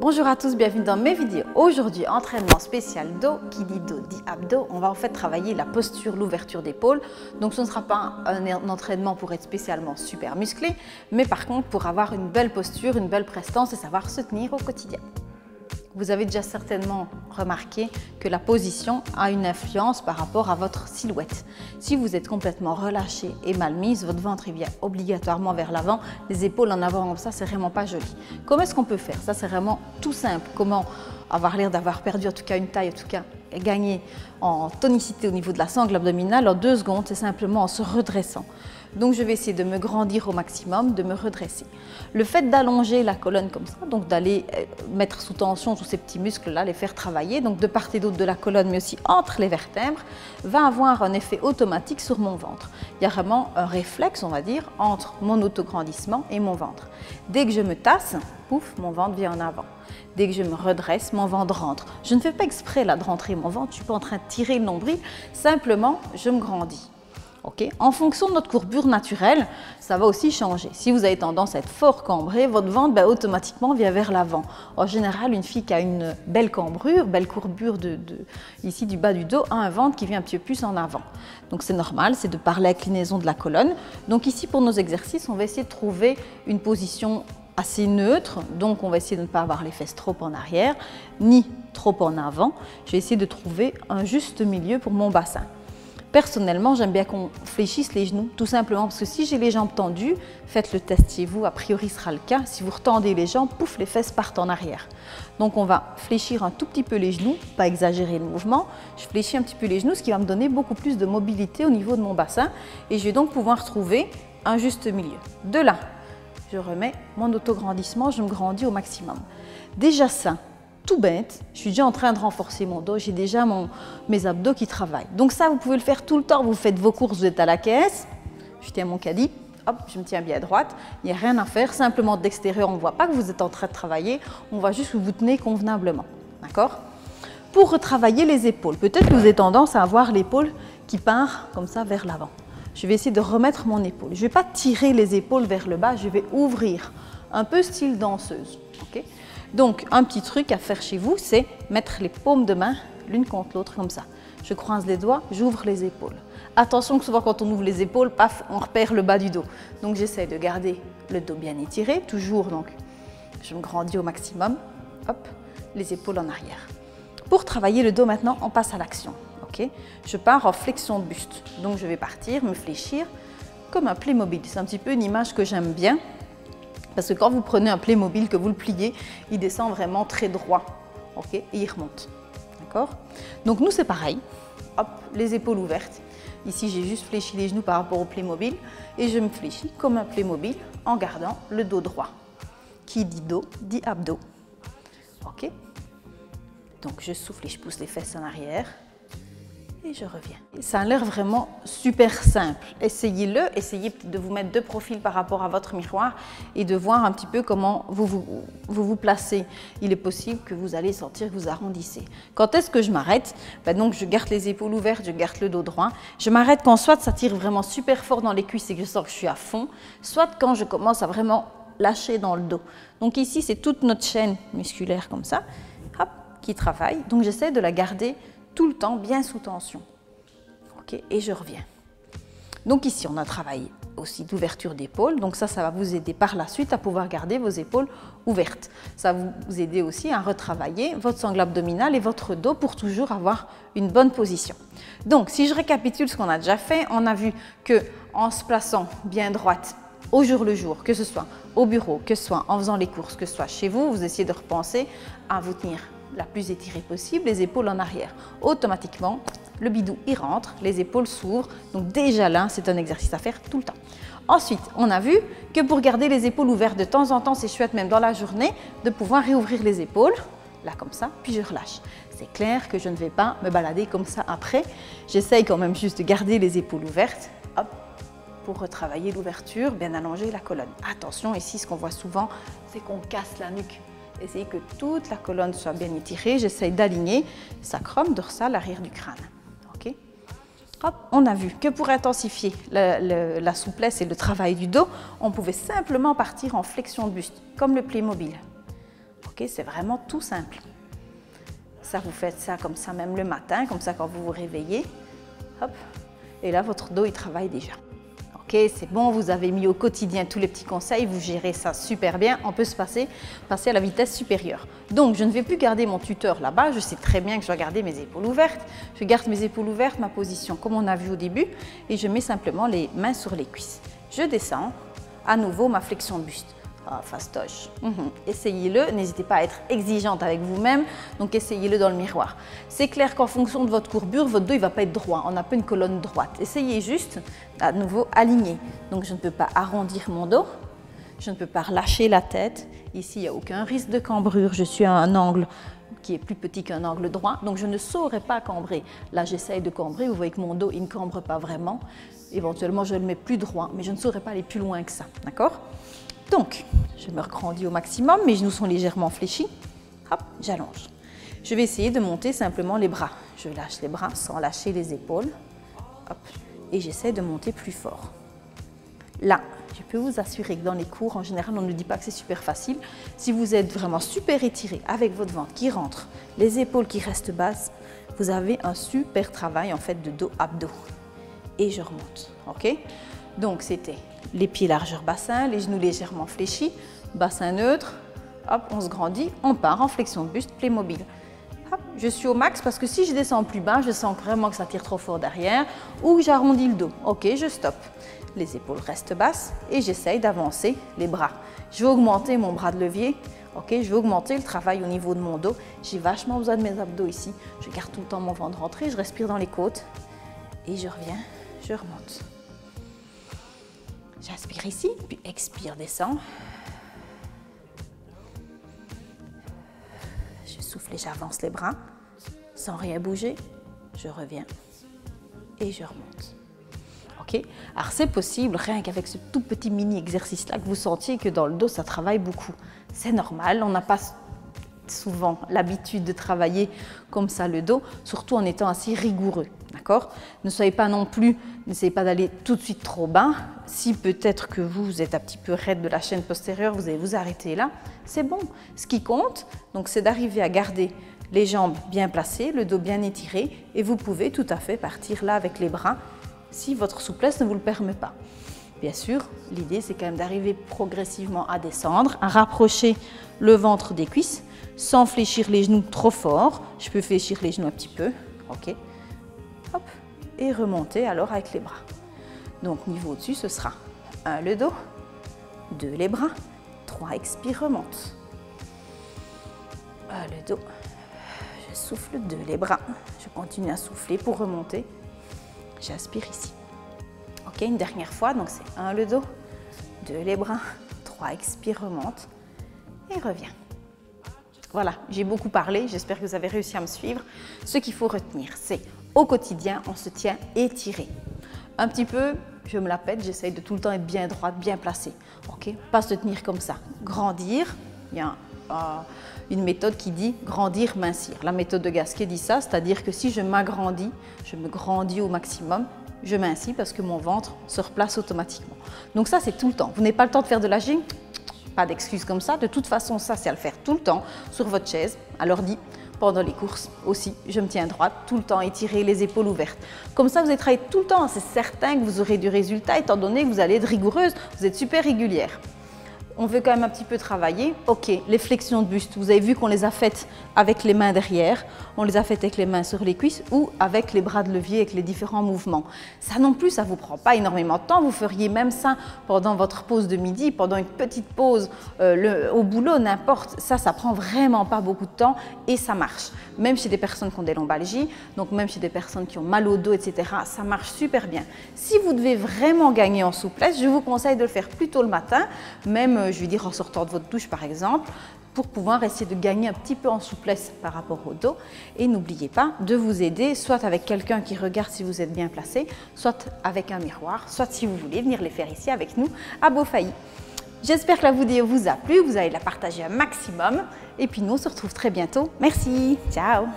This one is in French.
Bonjour à tous, bienvenue dans mes vidéos. Aujourd'hui, entraînement spécial dos. Qui dit dos dit abdos. On va en fait travailler la posture, l'ouverture d'épaule. Donc ce ne sera pas un entraînement pour être spécialement super musclé, mais par contre pour avoir une belle posture, une belle prestance et savoir se tenir au quotidien. Vous avez déjà certainement remarqué que la position a une influence par rapport à votre silhouette. Si vous êtes complètement relâché et mal mise, votre ventre vient obligatoirement vers l'avant, les épaules en avant comme ça, c'est vraiment pas joli. Comment est-ce qu'on peut faire? Ça, c'est vraiment tout simple. Comment avoir l'air d'avoir perdu en tout cas une taille, en tout cas gagner en tonicité au niveau de la sangle abdominale en 2 secondes, c'est simplement en se redressant. Donc je vais essayer de me grandir au maximum, de me redresser. Le fait d'allonger la colonne comme ça, donc d'aller mettre sous tension tous ces petits muscles-là, les faire travailler, donc de part et d'autre de la colonne, mais aussi entre les vertèbres, va avoir un effet automatique sur mon ventre. Il y a vraiment un réflexe, on va dire, entre mon autograndissement et mon ventre. Dès que je me tasse, pouf, mon ventre vient en avant. Dès que je me redresse, mon ventre rentre. Je ne fais pas exprès là de rentrer mon ventre, je ne suis pas en train de tirer le nombril, simplement je me grandis. Okay. En fonction de notre courbure naturelle, ça va aussi changer. Si vous avez tendance à être fort cambré, votre ventre automatiquement vient vers l'avant. En général, une fille qui a une belle cambrure, belle courbure ici du bas du dos, a un ventre qui vient un petit peu plus en avant. Donc c'est normal, c'est de par l'inclinaison de la colonne. Donc ici, pour nos exercices, on va essayer de trouver une position assez neutre. Donc on va essayer de ne pas avoir les fesses trop en arrière, ni trop en avant. Je vais essayer de trouver un juste milieu pour mon bassin. Personnellement, j'aime bien qu'on fléchisse les genoux, tout simplement parce que si j'ai les jambes tendues, faites le test chez vous, a priori ce sera le cas. Si vous retendez les jambes, pouf, les fesses partent en arrière. Donc on va fléchir un tout petit peu les genoux, pas exagérer le mouvement. Je fléchis un petit peu les genoux, ce qui va me donner beaucoup plus de mobilité au niveau de mon bassin. Et je vais donc pouvoir trouver un juste milieu. De là, je remets mon autograndissement, je me grandis au maximum. Déjà ça, tout bête, je suis déjà en train de renforcer mon dos, j'ai déjà mes abdos qui travaillent. Donc ça, vous pouvez le faire tout le temps, vous faites vos courses, vous êtes à la caisse, je tiens mon caddie, hop, je me tiens bien à droite, il n'y a rien à faire, simplement d'extérieur, on ne voit pas que vous êtes en train de travailler, on va juste vous tenir convenablement, d'accord? Pour retravailler les épaules, peut-être que vous avez tendance à avoir l'épaule qui part comme ça vers l'avant. Je vais essayer de remettre mon épaule, je ne vais pas tirer les épaules vers le bas, je vais ouvrir, un peu style danseuse, ok? Donc, un petit truc à faire chez vous, c'est mettre les paumes de main l'une contre l'autre comme ça. Je croise les doigts, j'ouvre les épaules. Attention que souvent quand on ouvre les épaules, paf, on repère le bas du dos. Donc, j'essaie de garder le dos bien étiré, toujours. Donc, je me grandis au maximum. Hop, les épaules en arrière. Pour travailler le dos maintenant, on passe à l'action. Okay, je pars en flexion de buste. Donc, je vais partir, me fléchir comme un Playmobil. C'est un petit peu une image que j'aime bien. Parce que quand vous prenez un Playmobil, que vous le pliez, il descend vraiment très droit, ok, et il remonte, d'accord? Donc nous, c'est pareil, hop, les épaules ouvertes. Ici, j'ai juste fléchi les genoux par rapport au Playmobil et je me fléchis comme un Playmobil en gardant le dos droit. Qui dit dos, dit abdos, ok? Donc je souffle et je pousse les fesses en arrière. Et je reviens. Ça a l'air vraiment super simple. Essayez-le, essayez de vous mettre de profil par rapport à votre miroir et de voir un petit peu comment vous placez. Il est possible que vous allez sentir que vous arrondissez. Quand est-ce que je m'arrête? Donc je garde les épaules ouvertes, je garde le dos droit. Je m'arrête quand soit ça tire vraiment super fort dans les cuisses et que je sens que je suis à fond, soit quand je commence à vraiment lâcher dans le dos. Donc ici, c'est toute notre chaîne musculaire comme ça, hop, qui travaille. Donc j'essaie de la garder tout le temps bien sous tension. Okay, et je reviens. Donc ici, on a travaillé aussi d'ouverture d'épaule. Donc ça va vous aider par la suite à pouvoir garder vos épaules ouvertes. Ça va vous aider aussi à retravailler votre sangle abdominale et votre dos pour toujours avoir une bonne position. Donc, si je récapitule ce qu'on a déjà fait, on a vu que en se plaçant bien droite au jour le jour, que ce soit au bureau, que ce soit en faisant les courses, que ce soit chez vous, vous essayez de repenser à vous tenir la plus étirée possible, les épaules en arrière. Automatiquement, le bidou y rentre, les épaules s'ouvrent. Donc déjà là, c'est un exercice à faire tout le temps. Ensuite, on a vu que pour garder les épaules ouvertes de temps en temps, c'est chouette même dans la journée de pouvoir réouvrir les épaules, là comme ça, puis je relâche. C'est clair que je ne vais pas me balader comme ça après. J'essaye quand même juste de garder les épaules ouvertes, hop, pour retravailler l'ouverture, bien allonger la colonne. Attention, ici, ce qu'on voit souvent, c'est qu'on casse la nuque. Essayez que toute la colonne soit bien étirée. J'essaye d'aligner sacrum, dorsal, arrière du crâne. Okay. Hop, on a vu que pour intensifier la souplesse et le travail du dos, on pouvait simplement partir en flexion de buste, comme le Playmobil. Ok, c'est vraiment tout simple. Ça, vous faites ça comme ça même le matin, comme ça quand vous vous réveillez. Hop. Et là, votre dos, il travaille déjà. Ok, c'est bon, vous avez mis au quotidien tous les petits conseils, vous gérez ça super bien. On peut se passer à la vitesse supérieure. Donc, je ne vais plus garder mon tuteur là-bas. Je sais très bien que je dois garder mes épaules ouvertes. Je garde mes épaules ouvertes, ma position comme on a vu au début. Et je mets simplement les mains sur les cuisses. Je descends. À nouveau, ma flexion de buste. Ah, fastoche. Essayez-le, n'hésitez pas à être exigeante avec vous-même, donc essayez-le dans le miroir. C'est clair qu'en fonction de votre courbure, votre dos ne va pas être droit, on n'a pas une colonne droite. Essayez juste, à nouveau, aligner. Donc je ne peux pas arrondir mon dos, je ne peux pas relâcher la tête. Ici, il n'y a aucun risque de cambrure, je suis à un angle qui est plus petit qu'un angle droit, donc je ne saurais pas cambrer. Là, j'essaye de cambrer, vous voyez que mon dos, il ne cambre pas vraiment. Éventuellement, je le mets plus droit, mais je ne saurais pas aller plus loin que ça, d'accord? Donc, je me regrandis au maximum, mes genoux sont légèrement fléchis. Hop, j'allonge. Je vais essayer de monter simplement les bras. Je lâche les bras sans lâcher les épaules. Hop, et j'essaie de monter plus fort. Là, je peux vous assurer que dans les cours, en général, on ne dit pas que c'est super facile. Si vous êtes vraiment super étiré avec votre ventre qui rentre, les épaules qui restent basses, vous avez un super travail en fait de dos abdos. Et je remonte, ok? Donc, c'était les pieds largeur bassin, les genoux légèrement fléchis, bassin neutre, hop, on se grandit, on part en flexion de buste, Playmobil. Hop, je suis au max parce que si je descends plus bas, je sens vraiment que ça tire trop fort derrière ou j'arrondis le dos. Ok, je stoppe. Les épaules restent basses et j'essaye d'avancer les bras. Je vais augmenter mon bras de levier. Ok, je vais augmenter le travail au niveau de mon dos. J'ai vachement besoin de mes abdos ici. Je garde tout le temps mon ventre rentré, je respire dans les côtes et je reviens, je remonte. J'inspire ici, puis expire, descends. Je souffle et j'avance les bras, sans rien bouger. Je reviens et je remonte. Ok? Alors c'est possible, rien qu'avec ce tout petit mini exercice-là, que vous sentiez que dans le dos, ça travaille beaucoup. C'est normal, on n'a pas souvent l'habitude de travailler comme ça le dos, surtout en étant assez rigoureux. D'accord? Ne soyez pas non plus, n'essayez pas d'aller tout de suite trop bas. Si peut-être que vous êtes un petit peu raide de la chaîne postérieure, vous allez vous arrêter là. C'est bon. Ce qui compte, donc, c'est d'arriver à garder les jambes bien placées, le dos bien étiré, et vous pouvez tout à fait partir là avec les bras si votre souplesse ne vous le permet pas. Bien sûr, l'idée c'est quand même d'arriver progressivement à descendre, à rapprocher le ventre des cuisses, sans fléchir les genoux trop fort. Je peux fléchir les genoux un petit peu. Ok. Hop, et remonter alors avec les bras. Donc niveau au-dessus, ce sera 1 le dos, 2 les bras, 3 expire, remonte. 1 le dos, je souffle, 2 les bras, je continue à souffler pour remonter. J'aspire ici. Ok, une dernière fois, donc c'est 1 le dos, 2 les bras, 3 expire, remonte et reviens. Voilà, j'ai beaucoup parlé, j'espère que vous avez réussi à me suivre. Ce qu'il faut retenir, c'est au quotidien, on se tient étiré. Un petit peu, je me la pète, j'essaye de tout le temps être bien droite, bien placée. Ok, pas se tenir comme ça. Grandir, il y a une méthode qui dit grandir, mincir. La méthode de Gasquet dit ça, c'est-à-dire que si je m'agrandis, je me grandis au maximum, je mincis parce que mon ventre se replace automatiquement. Donc ça, c'est tout le temps. Vous n'avez pas le temps de faire de la gym, pas d'excuses comme ça. De toute façon, ça, c'est à le faire tout le temps sur votre chaise, à l'ordi, pendant les courses aussi. Je me tiens droite, tout le temps étirer les épaules ouvertes. Comme ça, vous allez travailler tout le temps. C'est certain que vous aurez du résultat étant donné que vous allez être rigoureuse. Vous êtes super régulière. On veut quand même un petit peu travailler. Ok, les flexions de buste, vous avez vu qu'on les a faites avec les mains derrière, on les a faites avec les mains sur les cuisses ou avec les bras de levier avec les différents mouvements. Ça non plus, ça ne vous prend pas énormément de temps. Vous feriez même ça pendant votre pause de midi, pendant une petite pause au boulot, n'importe. Ça prend vraiment pas beaucoup de temps et ça marche. Même chez des personnes qui ont des lombalgies, donc même chez des personnes qui ont mal au dos, etc., ça marche super bien. Si vous devez vraiment gagner en souplesse, je vous conseille de le faire plus tôt le matin, même je vais dire en sortant de votre douche par exemple, pour pouvoir essayer de gagner un petit peu en souplesse par rapport au dos. Et n'oubliez pas de vous aider, soit avec quelqu'un qui regarde si vous êtes bien placé, soit avec un miroir, soit si vous voulez venir les faire ici avec nous à Beaufailly. J'espère que la vidéo vous a plu, vous allez la partager un maximum. Et puis nous, on se retrouve très bientôt. Merci, ciao!